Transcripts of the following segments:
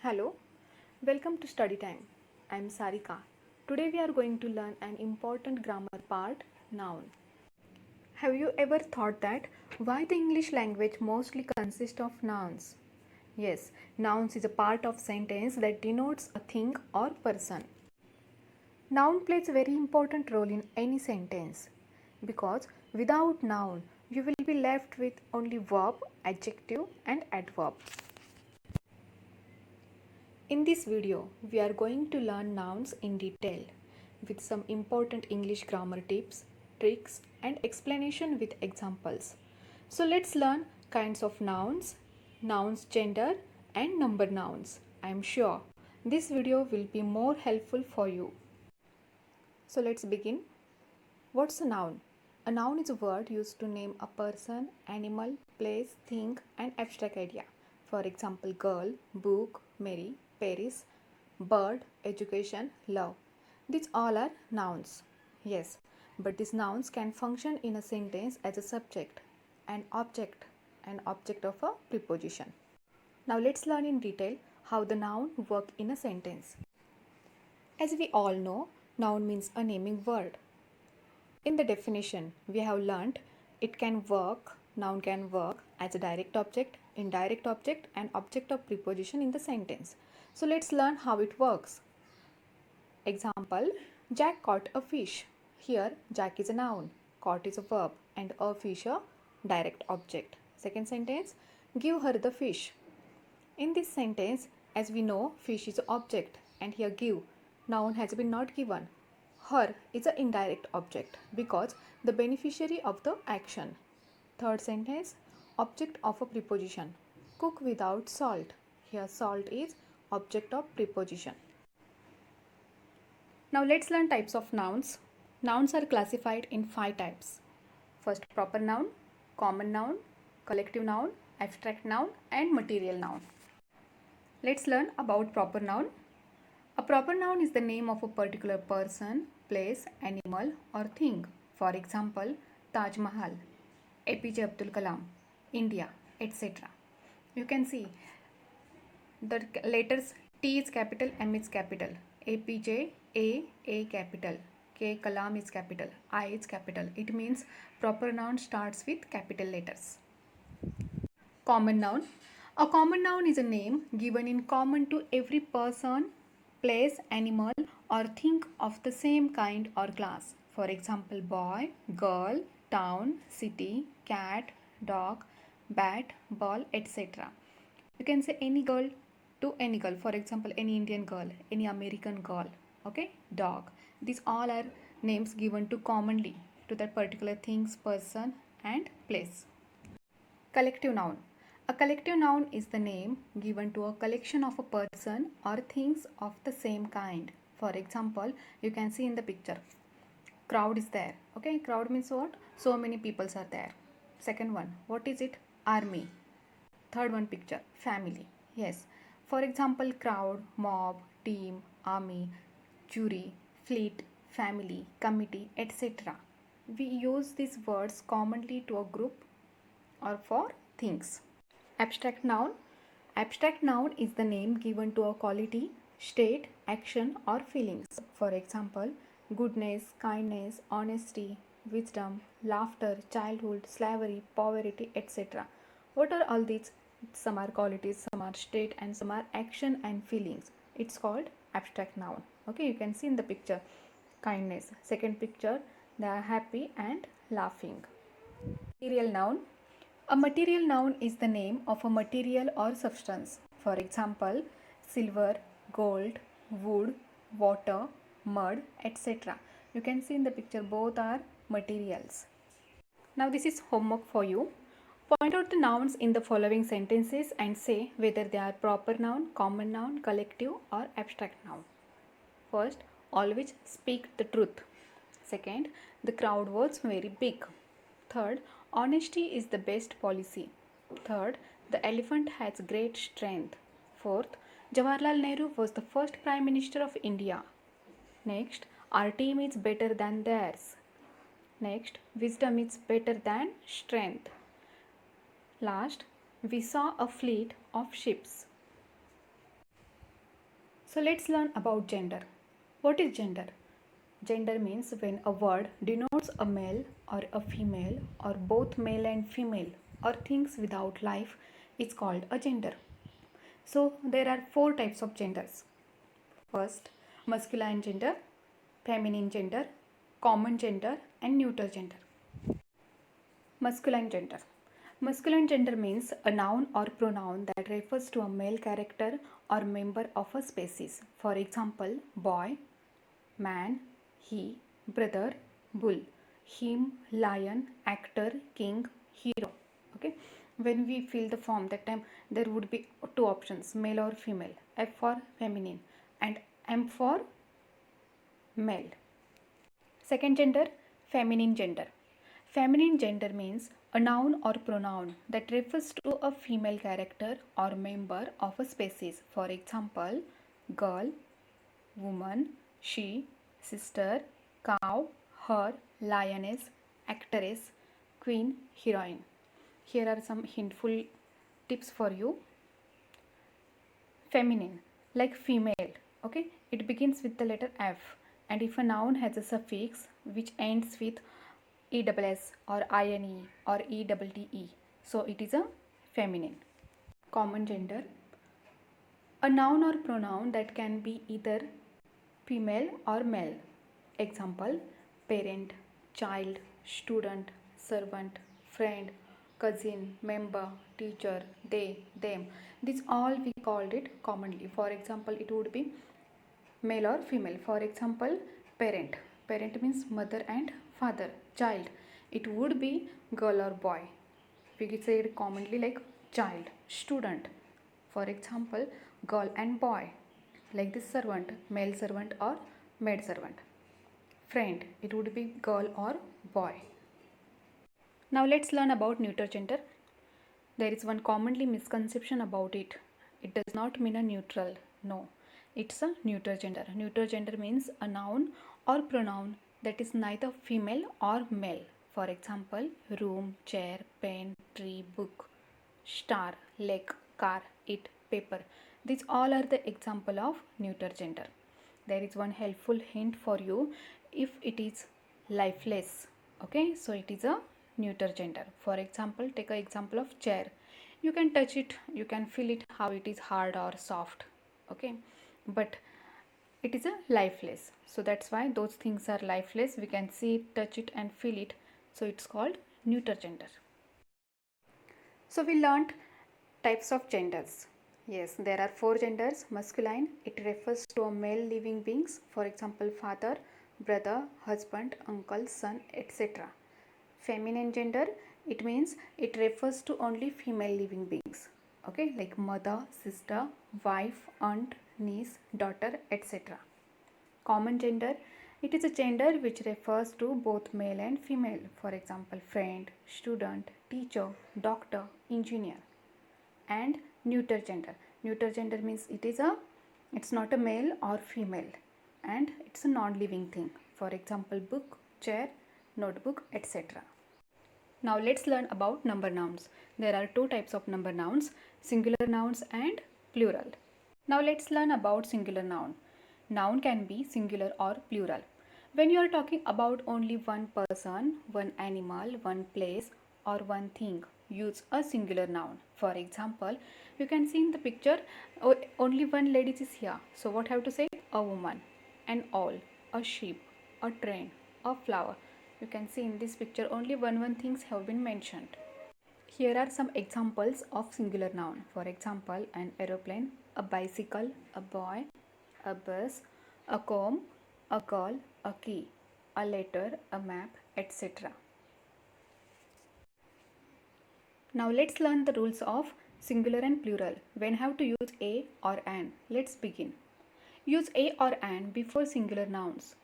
Hello, welcome to Study Time. I am Sarika. Today we are going to learn an important grammar part, noun. Have you ever thought that why the English language mostly consists of nouns? Yes, nouns is a part of sentence that denotes a thing or person. Noun plays a very important role in any sentence because without noun you will be left with only verb, adjective and adverb. In this video, we are going to learn nouns in detail with some important English grammar tips, tricks and explanation with examples. So let's learn kinds of nouns, nouns gender and number nouns. I am sure this video will be more helpful for you. So let's begin. What's a noun? A noun is a word used to name a person, animal, place, thing and abstract idea. For example, girl, book, Mary, Paris, bird, education, love. These all are nouns. Yes, but these nouns can function in a sentence as a subject, an object of a preposition. Now let's learn in detail how the noun work in a sentence. As we all know, noun means a naming word. In the definition, we have learnt noun can work as a direct object, indirect object and object of preposition in the sentence. So let's learn how it works. Example, Jack caught a fish. Here, Jack is a noun, caught is a verb and a fish a direct object. Second sentence, give her the fish. In this sentence, as we know, fish is an object and here give, noun has been not given. Her is an indirect object because the beneficiary of the action. Third sentence, object of a preposition. Cook without salt. Here salt is object of preposition. Now let's learn types of nouns. Nouns are classified in 5 types. First, proper noun, common noun, collective noun, abstract noun and material noun. Let's learn about proper noun. A proper noun is the name of a particular person, place, animal or thing. For example, Taj Mahal, APJ Abdul Kalam, India, etc. You can see the letters T is capital, M is capital, APJ, A capital, K Kalam is capital, I is capital. It means proper noun starts with capital letters. Common noun. A common noun is a name given in common to every person, place, animal or thing of the same kind or class. For example, boy, girl, town, city, cat, dog, bat, ball, etc. You can say any girl to any girl. For example, any Indian girl, any American girl, okay, dog. These all are names given to commonly to that particular things, person and place. Collective noun. A collective noun is the name given to a collection of a person or things of the same kind. For example, you can see in the picture, crowd is there. Okay, crowd means what? So many people are there. Second one, what is it? Army. Third one picture, family. Yes. For example, crowd, mob, team, army, jury, fleet, family, committee, etc. We use these words commonly to a group or for things. Abstract noun. Abstract noun is the name given to a quality, state, action or feelings. For example, goodness, kindness, honesty, wisdom, laughter, childhood, slavery, poverty, etc. What are all these? Some are qualities, some are state and some are action and feelings. It's called abstract noun. Okay, you can see in the picture kindness. Second picture, they are happy and laughing. Material noun. A material noun is the name of a material or substance. For example, silver, gold, wood, water, mud, etc. You can see in the picture both are materials. Now this is homework for you. Point out the nouns in the following sentences and say whether they are proper noun, common noun, collective or abstract noun. First, always speak the truth. Second, the crowd was very big. Third, honesty is the best policy. Third, the elephant has great strength. Fourth, Jawaharlal Nehru was the first Prime Minister of India. Next, our team is better than theirs. Next, wisdom is better than strength. Last, we saw a fleet of ships. So let's learn about gender. What is gender? Gender means when a word denotes a male or a female or both male and female or things without life is called a gender. So there are four types of genders. First, masculine gender, feminine gender, common gender and neuter gender. Masculine gender. Masculine gender means a noun or pronoun that refers to a male character or member of a species. For example, boy, man, he, brother, bull, him, lion, actor, king, hero. Okay. When we fill the form, that time there would be two options, male or female. F for feminine and M for male. Second gender, feminine gender. Feminine gender means a noun or pronoun that refers to a female character or member of a species. For example, girl, woman, she, sister, cow, her, lioness, actress, queen, heroine. Here are some hintful tips for you. Feminine, like female, okay, it begins with the letter F, and if a noun has a suffix which ends with ESS or INE or ETTE, so it is a feminine. Common gender, a noun or pronoun that can be either female or male. Example, parent, child, student, servant, friend, cousin, member, teacher, they, them. These all we called it commonly. For example, it would be male or female. For example, parent. Parent means mother and father. Child, it would be girl or boy. We say it commonly like child. Student, for example, girl and boy. Like this servant, male servant or maid servant. Friend, it would be girl or boy. Now let's learn about neuter gender. There is one commonly misconception about it. It does not mean a neutral. No, it's a neuter gender. Neuter gender means a noun or pronoun that is neither female or male. For example, room, chair, pen, tree, book, star, lake, car, it, paper. These all are the example of neuter gender. There is one helpful hint for you. If it is lifeless, okay, so it is a neuter gender. For example, take an example of chair. You can touch it, you can feel it how it is hard or soft, okay, but it is a lifeless. So that's why those things are lifeless. We can see it, touch it and feel it. So it's called neuter gender. So we learned types of genders. Yes, there are four genders. Masculine, it refers to a male living beings. For example, father, brother, husband, uncle, son, etc. Feminine gender, it means it refers to only female living beings. Okay, like mother, sister, wife, aunt, niece, daughter, etc. Common gender, it is a gender which refers to both male and female. For example, friend, student, teacher, doctor, engineer. And neuter gender. Neuter gender means it's not a male or female and it's a non-living thing. For example, book, chair, notebook, etc. Now let's learn about number nouns. There are two types of number nouns, singular nouns and plural. Now let's learn about singular noun. Noun can be singular or plural. When you are talking about only one person, one animal, one place or one thing, use a singular noun. For example, you can see in the picture only one lady is here. So what have to say? A woman, an owl, a sheep, a train, a flower. You can see in this picture only one things have been mentioned. Here are some examples of singular noun. For example, an aeroplane, a bicycle, a boy, a bus, a comb, a girl, a key, a letter, a map, etc. Now let's learn the rules of singular and plural. When have to use a or an? Let's begin. Use a or an before singular nouns.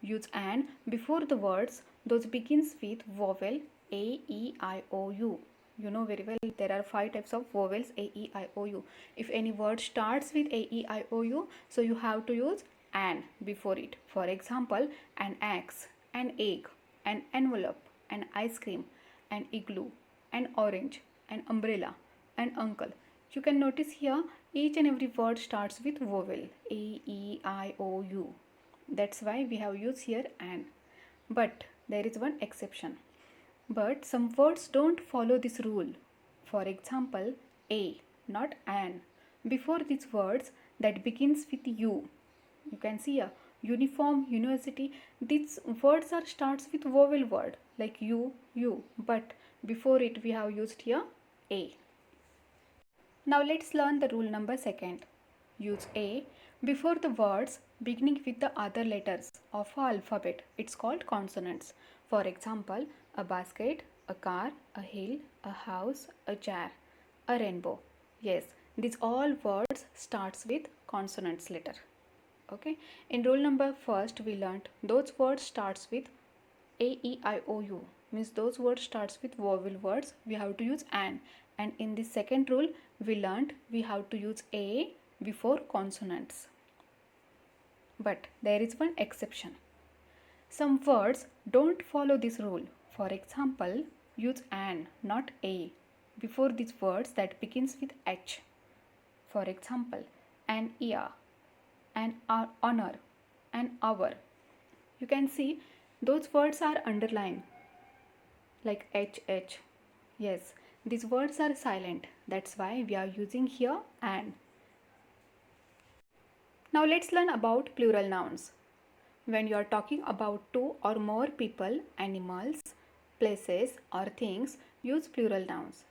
Use an before the words those begins with vowel a, e, I, o, u. You know very well there are 5 types of vowels a, e, I, o, u. If any word starts with a, e, I, o, u, so you have to use an before it. For example, an axe, an egg, an envelope, an ice cream, an igloo, an orange, an umbrella, an uncle. You can notice here each and every word starts with vowel a, A-E-I-O-U. That's why we have used here an. But there is one exception. But some words don't follow this rule. For example, a, not an. Before these words that begins with u. You can see a uniform, university. These words are starts with vowel word like you. But before it we have used here a. Now let's learn the rule number second. Use a before the words beginning with the other letters of our alphabet. It's called consonants. For example, a basket, a car, a hill, a house, a chair, a rainbow. Yes, these all words starts with consonants letter. Okay. In rule number first we learnt those words starts with A-E-I-O-U. Means those words starts with vowel words. We have to use an. And in the second rule we learnt we have to use a before consonants. But there is one exception. Some words don't follow this rule. For example, use an, not a, before these words that begins with h. For example, an ear, an honor, an hour. You can see those words are underlined like h. Yes, these words are silent. That's why we are using here an. Now let's learn about plural nouns. When you are talking about two or more people, animals, places or things, use plural nouns.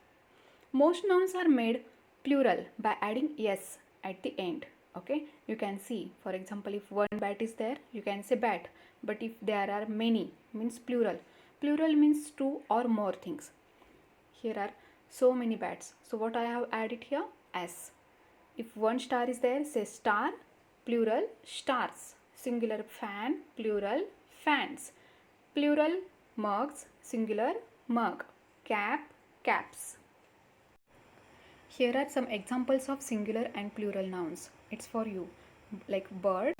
Most nouns are made plural by adding s at the end. Okay, you can see, for example, if one bat is there, you can say bat. But if there are many, means plural. Plural means two or more things. Here are so many bats. So what I have added here? S. If one star is there, say star, plural, stars. Singular fan, plural, fans. Plural, mugs, singular, mug. Cap, caps. Here are some examples of singular and plural nouns. It's for you. Like bird,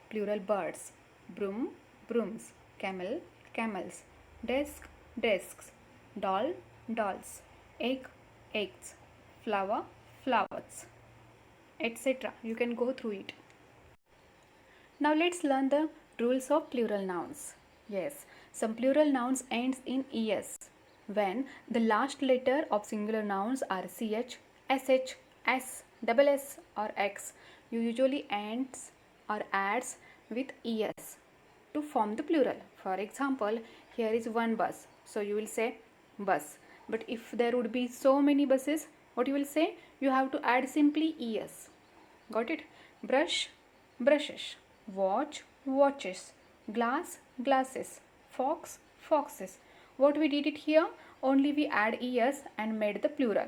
plural birds. Broom, brooms. Camel, camels. Desk, desks. Doll, dolls. Egg, eggs. Flower, flowers, etc. You can go through it. Now let's learn the rules of plural nouns. Yes, some plural nouns ends in es when the last letter of singular nouns are ch, sh, s, double s or x. You usually ends or adds with es to form the plural. For example, here is one bus, so you will say bus. But if there would be so many buses, what you will say? You have to add simply es. Got it? Brush, brushes. Watch, watches. Glass, glasses. Fox, foxes. What we did it here? Only we add es and made the plural.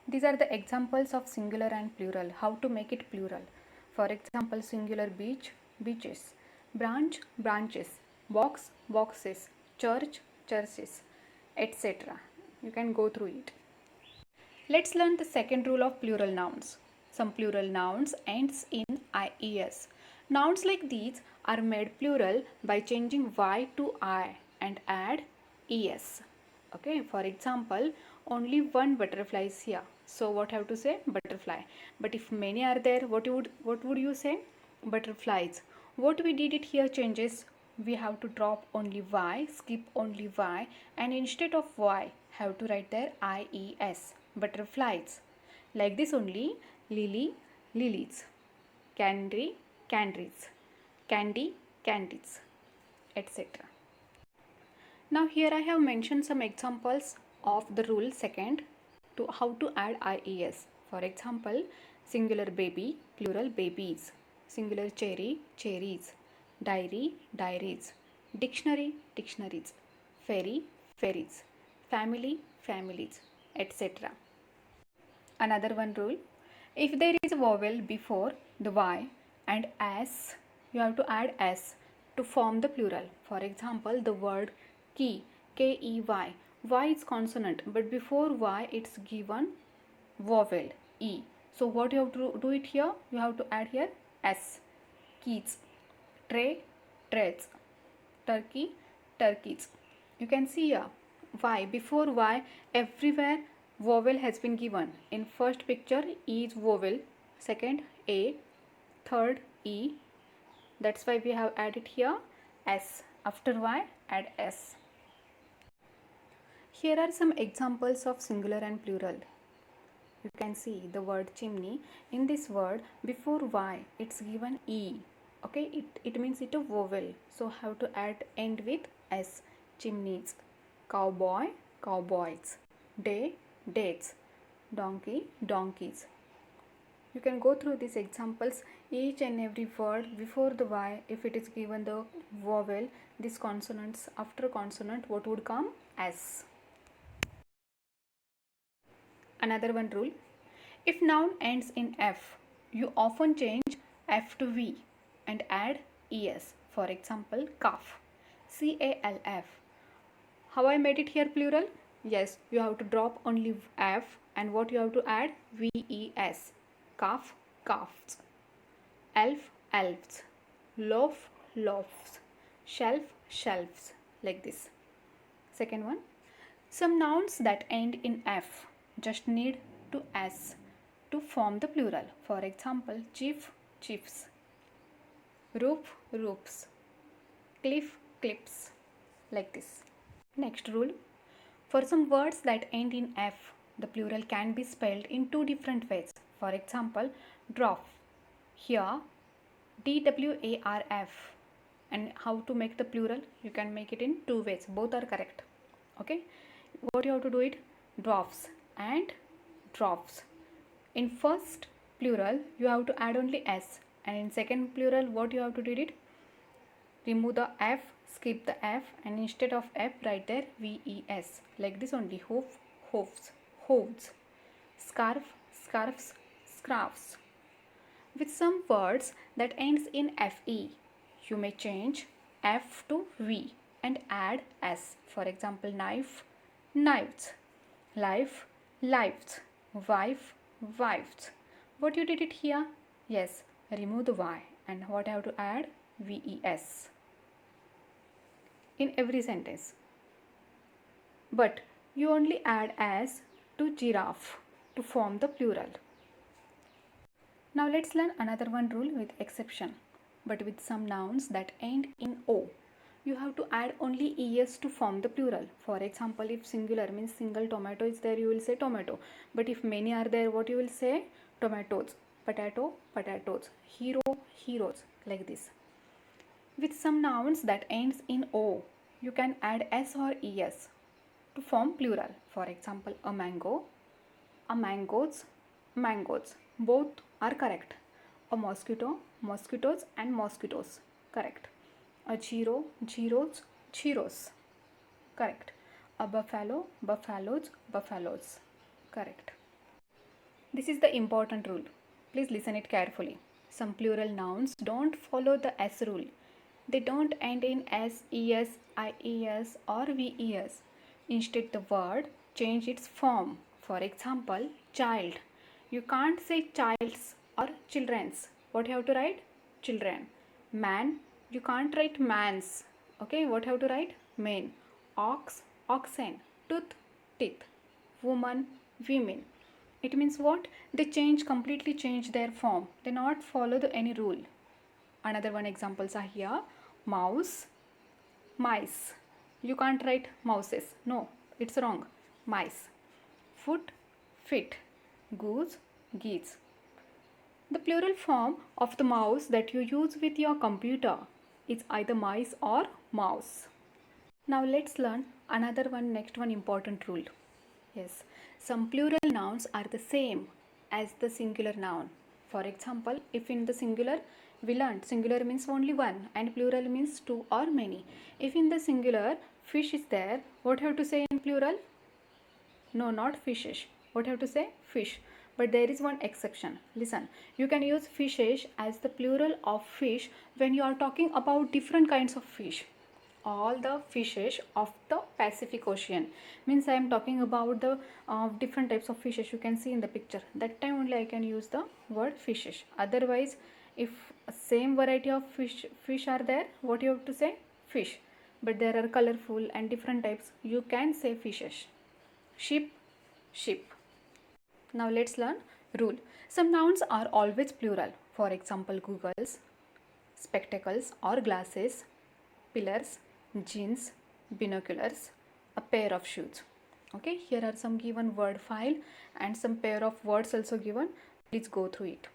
These are the examples of singular and plural. How to make it plural? For example, singular beach, beaches. Branch, branches. Box, boxes. Church, churches, etc. You can go through it. Let's learn the second rule of plural nouns. Some plural nouns ends in ies. Nouns like these are made plural by changing y to I and add es. Okay, for example, only one butterfly is here. So what have to say? Butterfly. But if many are there, what would you say? Butterflies. What we did it here changes. We have to drop only y, skip only y, and instead of y have to write there ies. Butterflies. Like this only. Lily, lilies. Candy, candies. Candy, candies, etc. Now here I have mentioned some examples of the rule second to how to add ies. For example, singular baby, plural babies. Singular cherry, cherries. Diary, diaries. Dictionary, dictionaries. Fairy, fairies. Family, families, etc. Another one rule. If there is a vowel before the y and s, you have to add s to form the plural. For example, the word key, K-E-Y. Y is consonant, but before y it's given vowel, e. So what you have to do it here? You have to add here s. Keys, tray, trays. Turkey, turkeys. You can see here y. Before y, everywhere vowel has been given. In first picture, E is vowel. Second, A. third E. That's why we have added here S. After Y, add S. Here are some examples of singular and plural. You can see the word chimney. In this word, before Y, it's given E. Okay, it means it's a vowel. So have to add end with S. Chimneys. Cowboy, cowboys. Day, dates. Donkey, donkeys. You can go through these examples. Each and every word before the Y, if it is given the vowel, these consonants, after consonant, what would come? S. Another one rule. If noun ends in F, you often change F to V and add ES. For example, calf. CALF. How I made it here plural? Yes, you have to drop only F and what you have to add? VES. Calf, calves. Elf, elves. Loaf, loaves. Shelf, shelves. Like this. Second one. Some nouns that end in F just need to S to form the plural. For example, chief, chiefs. Roof, roofs. Cliff, cliffs. Like this. Next rule. For some words that end in F, the plural can be spelled in two different ways. For example, dwarf. Here, DWARF. And how to make the plural? You can make it in two ways. Both are correct. Okay. What you have to do it? Dwarfs and dwarfs. In first plural, you have to add only S. And in second plural, what you have to do it? Remove the F, skip the F, and instead of F, write there VES. Like this only. Hoof, hoofs, hooves. Scarf, scarves, scarves. With some words that ends in FE, you may change F to V and add S. For example, knife, knives. Life, lives. Wife, wives. What you did it here? Yes, remove the Y and what I have to add? VES in every sentence. But you only add S to giraffe to form the plural. Now let's learn another one rule with exception. But with some nouns that end in O, you have to add only ES to form the plural. For example, if singular means single tomato is there, you will say tomato. But if many are there, what you will say? Tomatoes. Potato, potatoes. Hero, heroes. Like this. With some nouns that ends in O, you can add S or ES to form plural. For example, a mango, a mangoes, mangoes. Both are correct. A mosquito, mosquitoes and mosquitoes. Correct. A zero, zeros, zeros. Correct. A buffalo, buffaloes, buffaloes. Correct. This is the important rule. Please listen it carefully. Some plural nouns don't follow the S rule. They don't end in S, ES, IES or VES. Instead, the word change its form. For example, child. You can't say child's or children's. What you have to write? Children. Man. You can't write man's. Okay, what you have to write? Men. Ox, oxen. Tooth, teeth. Woman, women. It means what? They completely change their form. They not follow any rule. Another one examples are here. Mouse, mice. You can't write mouses. No, it's wrong. Mice. Foot, fit. Goose, geese. The plural form of the mouse that you use with your computer is either mice or mouse. Now let's learn another one, next one important rule. Yes, some plural nouns are the same as the singular noun. For example, if in the singular, we learned singular means only one and plural means two or many. If in the singular, fish is there, what have to say in plural? No, not fishes. What have to say? Fish. But there is one exception. Listen, you can use fishes as the plural of fish when you are talking about different kinds of fish. All the fishes of the Pacific Ocean. Means I am talking about the different types of fishes you can see in the picture. That time only I can use the word fishes. Otherwise, if same variety of fish are there, what you have to say? Fish. But there are colorful and different types. You can say fishes. Sheep, sheep. Now let's learn Rule. Some nouns are always plural. For example, googles, spectacles or glasses, pillars, jeans, binoculars, a pair of shoes. Okay, here are some given word file and some pair of words also given. Please go through it.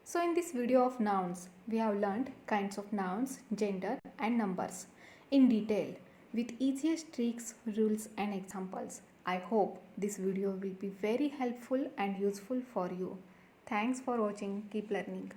So in this video of nouns, we have learned kinds of nouns, gender and numbers in detail with easiest tricks, rules and examples. I hope this video will be very helpful and useful for you. Thanks for watching. Keep learning.